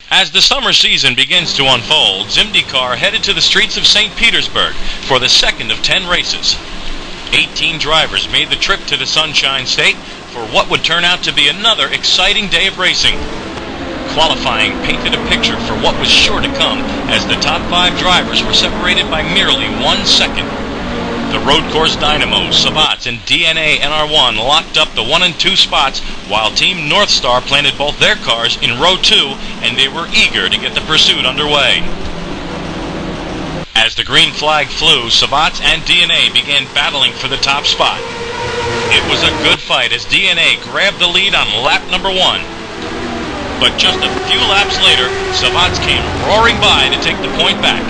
As the summer season begins to unfold, Zimdycar headed to the streets of St. Petersburg for the second of 10 races. 18 drivers made the trip to the Sunshine State for what would turn out to be another exciting day of racing. Qualifying painted a picture for what was sure to come, as the top 5 drivers were separated by merely 1 second. The road course dynamos, Savat's and DNA NR1 locked up the 1 and 2 spots, while Team North Star planted both their cars in row 2, and they were eager to get the pursuit underway. As the green flag flew, Savat's and DNA began battling for the top spot. It was a good fight as DNA grabbed the lead on lap number 1. But just a few laps later, Savat's came roaring by to take the point back.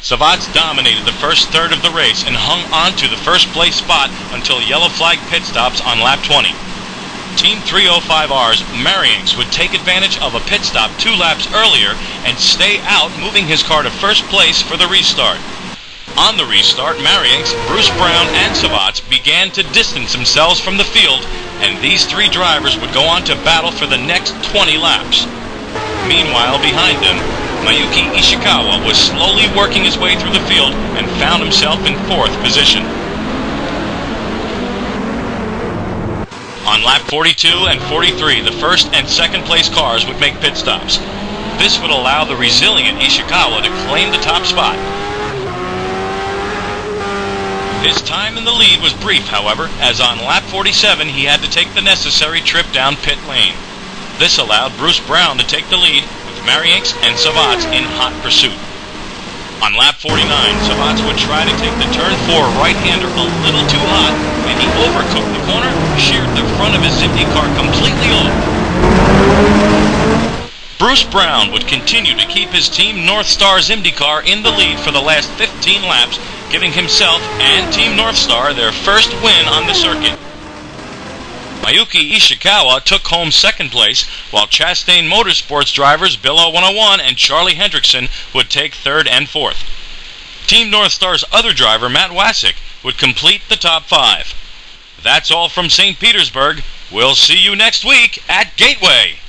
Savat's dominated the first third of the race and hung on to the first place spot until yellow flag pit stops on lap 20. Team 305R's Marianks would take advantage of a pit stop 2 laps earlier and stay out, moving his car to first place for the restart. On the restart, Marianks, Bruce Brown, and Savat's began to distance themselves from the field, and these 3 drivers would go on to battle for the next 20 laps. Meanwhile, behind them, Mayuki Ishikawa was slowly working his way through the field and found himself in 4th position. On lap 42 and 43, the first and second place cars would make pit stops. This would allow the resilient Ishikawa to claim the top spot. His time in the lead was brief, however, as on lap 47 he had to take the necessary trip down pit lane. This allowed Bruce Brown to take the lead, with Marianks and Savat's in hot pursuit. On lap 49, Savat's would try to take the turn 4 right-hander a little too hot, and he overcooked the corner, sheared the front of his Zimdycar completely off. Bruce Brown would continue to keep his Team North Star Zimdycar in the lead for the last 15 laps, giving himself and Team North Star their first win on the circuit. Mayuki Ishikawa took home 2nd place, while Chastain Motorsports drivers Bill 101 and Charlie Hendrickson would take 3rd and 4th. Team North Star's other driver, Matt Wasik, would complete the top 5. That's all from St. Petersburg. We'll see you next week at Gateway.